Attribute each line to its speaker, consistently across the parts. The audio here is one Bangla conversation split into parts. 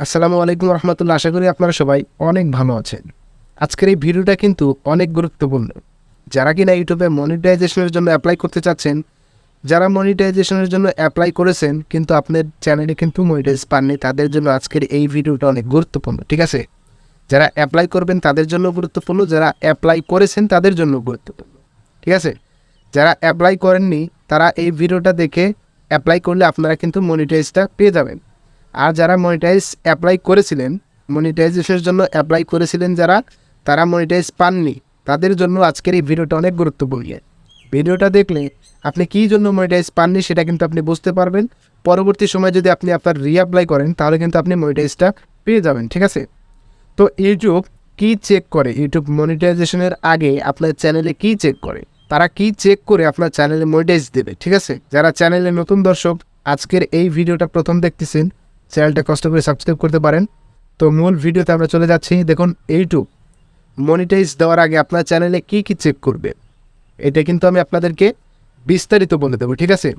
Speaker 1: আসসালামু আলাইকুম রহমতুল্লাহ। আশা করি আপনারা সবাই অনেক ভালো আছেন। আজকের এই ভিডিওটা কিন্তু অনেক গুরুত্বপূর্ণ। যারা কিনা ইউটিউবে মনিটাইজেশনের জন্য অ্যাপ্লাই করতে চাচ্ছেন, যারা মনিটাইজেশনের জন্য অ্যাপ্লাই করেছেন কিন্তু আপনার চ্যানেলে কিন্তু মনিটাইজ পাননি, তাদের জন্য আজকের এই ভিডিওটা অনেক গুরুত্বপূর্ণ। ঠিক আছে, যারা অ্যাপ্লাই করবেন তাদের জন্য গুরুত্বপূর্ণ, যারা অ্যাপ্লাই করেছেন তাদের জন্য গুরুত্বপূর্ণ। ঠিক আছে, যারা অ্যাপ্লাই করেননি তারা এই ভিডিওটা দেখে অ্যাপ্লাই করলে আপনারা কিন্তু মনিটাইজটা পেয়ে যাবেন। আর যারা অ্যাপ্লাই করেছিলেন, মনিটাইজেশনের জন্য অ্যাপ্লাই করেছিলেন যারা, তারা মনিটাইজ পাননি, তাদের জন্য আজকের এই ভিডিওটা অনেক গুরুত্বপূর্ণ। ভিডিওটা দেখলে আপনি কী জন্য মনিটাইজ পাননি সেটা কিন্তু আপনি বুঝতে পারবেন। পরবর্তী সময় যদি আপনি আপনার রিঅ্যাপ্লাই করেন তাহলে কিন্তু আপনি মনিটাইজটা পেয়ে যাবেন। ঠিক আছে, তো ইউটিউব কী চেক করে? ইউটিউব মনিটাইজেশনের আগে আপনার চ্যানেলে কী চেক করে? তারা কী চেক করে আপনার চ্যানেলে মনিটাইজ দেবে? ঠিক আছে, যারা চ্যানেলে নতুন দর্শক আজকের এই ভিডিওটা প্রথম দেখতেছেন, চ্যানেলটা কষ্ট করে সাবস্ক্রাইব করতে পারেন। তো মূল ভিডিওতে আমরা চলে যাচ্ছি। দেখুন, ইউটিউব মনিটাইজ দেওয়ার আগে আপনার চ্যানেলে কী কী চেক করবে এটা কিন্তু আমি আপনাদেরকে বিস্তারিত বলে দেবো। ঠিক আছে,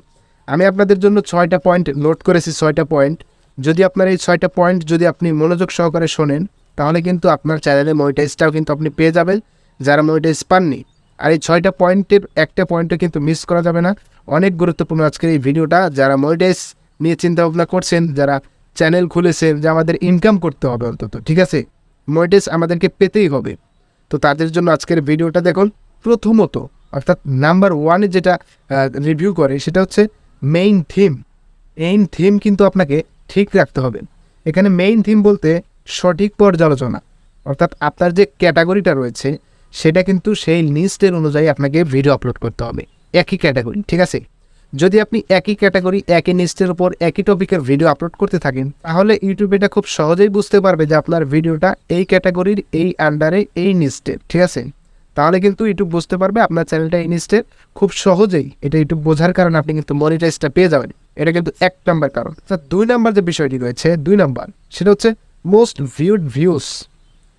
Speaker 1: আমি আপনাদের জন্য 6টা পয়েন্ট নোট করেছি। 6টা পয়েন্ট, যদি আপনার এই 6টা পয়েন্ট যদি আপনি মনোযোগ সহকারে শোনেন তাহলে কিন্তু আপনার চ্যানেলে মনিটাইজটাও কিন্তু আপনি পেয়ে যাবেন, যারা মনিটাইজ পাননি। আর এই 6টা পয়েন্টের একটা পয়েন্টও কিন্তু মিস করা যাবে না। অনেক গুরুত্বপূর্ণ আজকের এই ভিডিওটা। যারা মনিটাইজ নিয়ে চিন্তা ভাবনা করছেন, যারা চ্যানেল খুলেছেন যে আমাদের ইনকাম করতে হবে অন্তত, ঠিক আছে, মনিটাইজ আমাদেরকে পেতেই হবে, তো তাদের জন্য আজকের ভিডিওটা দেখুন। প্রথমত অর্থাৎ নাম্বার 1-এ যেটা রিভিউ করে সেটা হচ্ছে মেইন থিম। মেইন থিম কিন্তু আপনাকে ঠিক রাখতে হবে। এখানে মেইন থিম বলতে সঠিক পর্যালোচনা, অর্থাৎ আপনার যে ক্যাটাগরিটা রয়েছে সেটা কিন্তু সেই লিস্টের অনুযায়ী আপনাকে ভিডিও আপলোড করতে হবে। একই ক্যাটাগরি, ঠিক আছে, যদি আপনি একই ক্যাটাগরি একই লিস্টের উপর একই টপিকের ভিডিও আপলোড করতে থাকেন তাহলে ইউটিউব এটা খুব সহজেই বুঝতে পারবে যে আপনার ভিডিওটা এই ক্যাটাগরির এই আন্ডারে এই লিস্টের। ঠিক আছে, তাহলে কিন্তু ইউটিউব বুঝতে পারবে আপনার চ্যানেলটা এই লিস্টের। খুব সহজেই এটা ইউটিউব বোঝার কারণে আপনি কিন্তু মনিটাইজটা পেয়ে যাবেন। এটা কিন্তু 1 নাম্বার কারণ। 2 নাম্বার যে বিষয়টি রয়েছে, 2 নাম্বার, সেটা হচ্ছে মোস্ট ভিউড ভিউস।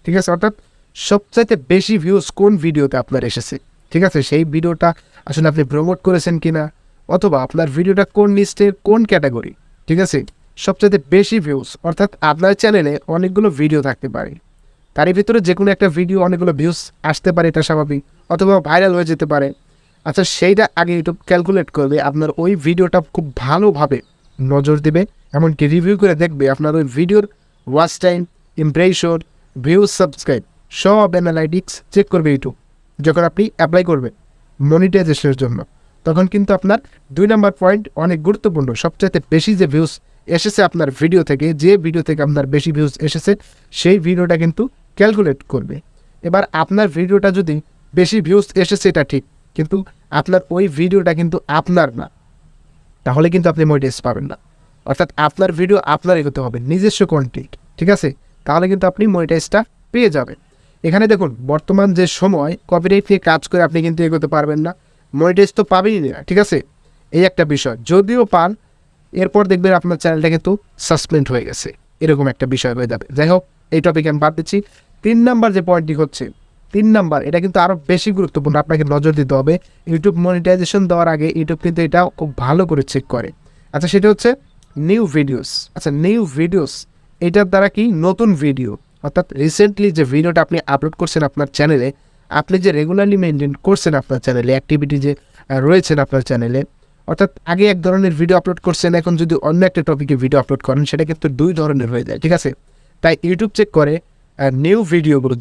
Speaker 1: ঠিক আছে, অর্থাৎ সবচাইতে বেশি ভিউজ কোন ভিডিওতে আপনার এসেছে। ঠিক আছে, সেই ভিডিওটা আসলে আপনি প্রমোট করেছেন কিনা, অথবা আপনার ভিডিওটা কোন লিস্টের কোন ক্যাটাগরি। ঠিক আছে, সবচাইতে বেশি ভিউজ, অর্থাৎ আপনার চ্যানেলে অনেকগুলো ভিডিও থাকতে পারে, তারই ভিতরে যে কোনো একটা ভিডিও অনেকগুলো ভিউজ আসতে পারে, এটা স্বাভাবিক, অথবা ভাইরাল হয়ে যেতে পারে। আচ্ছা, সেইটা আগে ইউটিউব ক্যালকুলেট করবে, আপনার ওই ভিডিওটা খুব ভালোভাবে নজর দেবে, এমনকি রিভিউ করে দেখবে আপনার ওই ভিডিওর watch time, impression, views, subscribe সব অ্যানালাইটিক্স চেক করবে ইউটিউব। যখন আপনি অ্যাপ্লাই করবেন মনিটাইজেশনের জন্য তখন কিন্তু আপনার 2 নাম্বার পয়েন্ট অনেক গুরুত্বপূর্ণ। সবচাইতে বেশি যে ভিউজ এসেছে আপনার ভিডিও থেকে, যে ভিডিও থেকে আপনার বেশি ভিউজ এসেছে সেই ভিডিওটা কিন্তু ক্যালকুলেট করবে। এবার আপনার ভিডিওটা যদি বেশি ভিউজ এসেছে এটা ঠিক, কিন্তু আপনার ওই ভিডিওটা কিন্তু আপনার না, তাহলে কিন্তু আপনি মনিটাইজ পাবেন না। অর্থাৎ আপনার ভিডিও আপনারই হতে হবে, নিজস্ব কন্টেন্ট। ঠিক আছে, তাহলে কিন্তু আপনি মনিটাইজটা পেয়ে যাবেন। এখানে দেখুন, বর্তমান যে সময় কপিরাইট নিয়ে কাজ করে আপনি কিন্তু এগোতে পারবেন না, মনিটাইজ তো পাবেনই না। ঠিক আছে, এই একটা বিষয়। যদিও পান, এরপর দেখবেন আপনার চ্যানেলটা কিন্তু সাসপেন্ড হয়ে গেছে, এরকম একটা বিষয় হয়ে যাবে। যাই হোক, এই টপিকে আমি বাদ দিচ্ছি। 3 নাম্বার যে পয়েন্টটি হচ্ছে, 3 নাম্বার, এটা কিন্তু আরও বেশি গুরুত্বপূর্ণ, আপনাকে নজর দিতে হবে। ইউটিউব মনিটাইজেশন দেওয়ার আগে ইউটিউব কিন্তু এটা খুব ভালো করে চেক করে। আচ্ছা, সেটা হচ্ছে নিউ ভিডিওস। আচ্ছা, নিউ ভিডিওস এটার দ্বারা কি, নতুন ভিডিও, অর্থাৎ রিসেন্টলি যে ভিডিওটা আপনি আপলোড করছেন আপনার চ্যানেলে, আপনি যে রেগুলারলি মেনটেন করছেন আপনার চ্যানেলে, অ্যাক্টিভিটি যে রয়েছেন আপনার চ্যানেলে, অর্থাৎ আগে এক ধরনের ভিডিও আপলোড করছেন, এখন যদি অন্য একটা টপিকে ভিডিও আপলোড করেন সেটা কিন্তু 2 ধরনের হয়ে যায়। ঠিক আছে, তাই ইউটিউব চেক করে নিউ ভিডিওগুলো,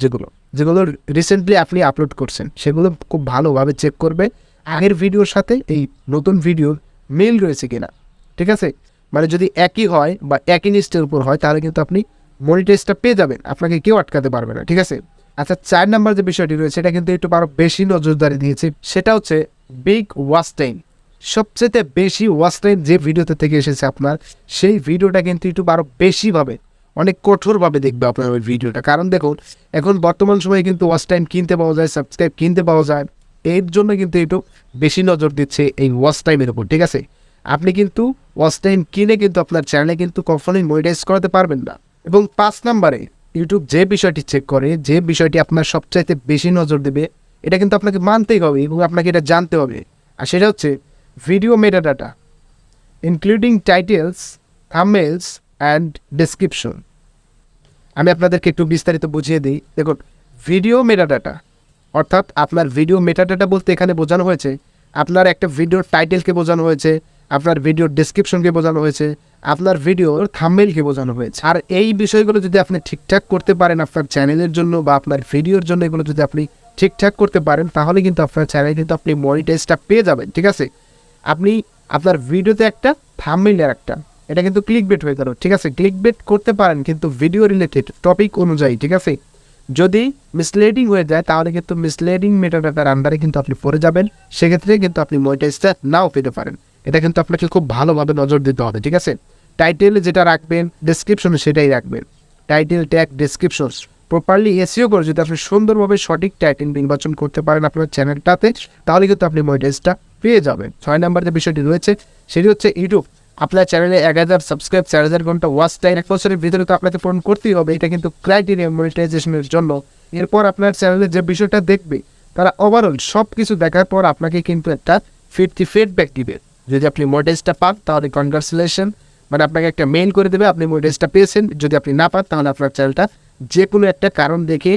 Speaker 1: যেগুলো রিসেন্টলি আপনি আপলোড করছেন সেগুলো খুব ভালোভাবে চেক করবে আগের ভিডিওর সাথে এই নতুন ভিডিওর মিল রয়েছে কিনা। ঠিক আছে, মানে যদি একই হয় বা একই লিস্টের উপর হয় তাহলে কিন্তু আপনি মনিটাইজটা পেয়ে যাবেন, আপনাকে কেউ আটকাতে পারবে না। ঠিক আছে, আচ্ছা, 4 নাম্বার যে বিষয়টি রয়েছে এটা কিন্তু একটু আরও বেশি নজরদারি দিয়েছে, সেটা হচ্ছে বিগ ওয়াচ টাইম। সবচেয়ে বেশি ওয়াচ টাইম যে ভিডিওতে থেকে এসেছে আপনার, সেই ভিডিওটা কিন্তু একটু আরও বেশিভাবে, অনেক কঠোরভাবে দেখবে আপনার ওই ভিডিওটা। কারণ দেখুন, এখন বর্তমান সময়ে কিন্তু ওয়াচ টাইম কিনতে পাওয়া যায়, সাবস্ক্রাইব কিনতে পাওয়া যায়, এর জন্য কিন্তু একটু বেশি নজর দিচ্ছে এই ওয়াচ টাইমের উপর। ঠিক আছে, আপনি কিন্তু ওয়াচ টাইম কিনে কিন্তু আপনার চ্যানেলে কিন্তু কখনোই মনিটাইজ করাতে পারবেন না। এবং 5 নাম্বারে ইউটিউব যে বিষয়টি চেক করে, যে বিষয়টি আপনার সবচাইতে বেশি নজর দেবে, এটা কিন্তু আপনাকে মানতেই হবে এবং আপনাকে এটা জানতে হবে। আর সেটা হচ্ছে video metadata, including titles, থাম্বনেইলস and description. আমি আপনাদেরকে একটু বিস্তারিত বুঝিয়ে দিই। দেখুন, ভিডিও মেটাডাটা অর্থাৎ আপনার ভিডিও মেটাডাটা বলতে এখানে বোঝানো হয়েছে আপনার একটা ভিডিওর টাইটেলকে বোঝানো হয়েছে, আপনার ভিডিওর ডেসক্রিপশনকে বোঝানো হয়েছে, আপনার ভিডিওর থাম্বনেইলকে বোঝানো হয়েছে। আর এই বিষয়গুলো যদি আপনি ঠিকঠাক করতে পারেন আপনার চ্যানেলের জন্য বা আপনার ভিডিওর জন্য, এগুলো যদি আপনি ঠিকঠাক করতে পারেন তাহলে কিন্তু আপনার চ্যানেল কিন্তু আপনি মনিটাইজটা পেয়ে যাবেন। ঠিক আছে, আপনি আপনার ভিডিওতে একটা থাম্বনেইল একটা এটা কিন্তু ক্লিকবেট হয়ে গেল। ঠিক আছে, ক্লিকবেট করতে পারেন কিন্তু ভিডিও রিলেটেড টপিক অনুযায়ী। ঠিক আছে, যদি মিসলিডিং হয়ে যায় তাহলে কিন্তু মিসলিডিং মেটাডাটার আন্ডারে কিন্তু আপনি পড়ে যাবেন, সেক্ষেত্রে কিন্তু আপনি মনিটাইজটা নাও পেতে পারেন। এটা কিন্তু আপনাকে খুব ভালোভাবে নজর দিতে হবে। ঠিক আছে, টাইটেলে যেটা রাখবেন ডেসক্রিপশনে সেটাই রাখবেন। Title, tag, description properly SEO করে যদি আপনি সুন্দরভাবে সঠিক টাইটেল নির্বাচন করতে পারেন আপনার চ্যানেলটাতে, তাহলে কিন্তু আপনি মনিটাইজটা পেয়ে যাবেন। 6 নম্বর যে বিষয়টি রয়েছে সেটি হচ্ছে ইউটিউব আপনার চ্যানেলে 1000 সাবস্ক্রাইব, 4000 ঘন্টা ওয়াচ টাইম 1 বছরের ভিতরে তো আপনাকে পূরণ করতেই হবে। এটা কিন্তু ক্রাইটেরিয়া মনিটাইজেশনের জন্য। এরপর আপনার চ্যানেলে যে বিষয়টা দেখবে তারা ওভারঅল সব কিছু দেখার পর আপনাকে কিন্তু একটা ফিডব্যাক দিবে। যদি আপনি মনিটাইজটা পান তাহলে কনগ্রাচুলেশন, মানে আপনাকে একটা মেইল করে দেবে আপনি মনিটাইজটা পেয়েছেন। যদি আপনি না পান তাহলে আপনার চ্যানেলটা যে কোনো একটা কারণ দেখে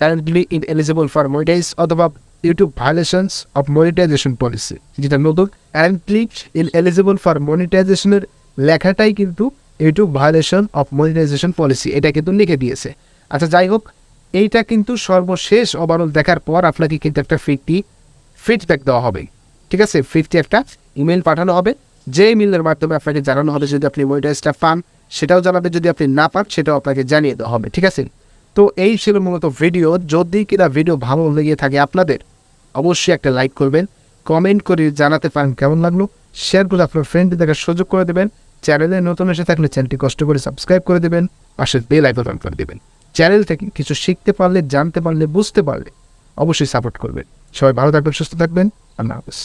Speaker 1: কারেন্টলি ইনএলিজিবল ফর মনিটাইজ অথবা YouTube violations of monetization policy, যেটা নতুন কারেন্টলি ইনএলিজিবল ফর মনিটাইজেশনের লেখাটাই কিন্তু YouTube violation of monetization policy, এটা কিন্তু লিখে দিয়েছে। আচ্ছা, যাই হোক, এইটা কিন্তু সর্বশেষ ওভারঅল দেখার পর আপনাকে কিন্তু একটা ফিডব্যাক দেওয়া হবে। ঠিক আছে, একটা ইমেল পাঠানো হবে, যে ইমেলের মাধ্যমে আপনাকে জানানো হবে যদি আপনি মনিটাইজটা পান সেটাও জানাবে, যদি আপনি না পান সেটাও আপনাকে জানিয়ে দেওয়া হবে। ঠিক আছে, তো এই ছিল মূলত ভিডিও। যদি কিনা ভিডিও ভালো লেগে থাকে আপনাদের, অবশ্যই একটা লাইক করবেন, কমেন্ট করে জানাতে পারেন কেমন লাগলো, শেয়ার করে আপনার ফ্রেন্ডদের দেখার সুযোগ করে দেবেন। চ্যানেলে নতুন এসে থাকলে চ্যানেলটি কষ্ট করে সাবস্ক্রাইব করে দেবেন, পাশে বেল আইকন অন করে দেবেন। চ্যানেল থেকে কিছু শিখতে পারলে, জানতে পারলে, বুঝতে পারলে অবশ্যই সাপোর্ট করবেন। সবাই ভালো থাকবেন, সুস্থ থাকবেন। আল্লাহ হাফেজ।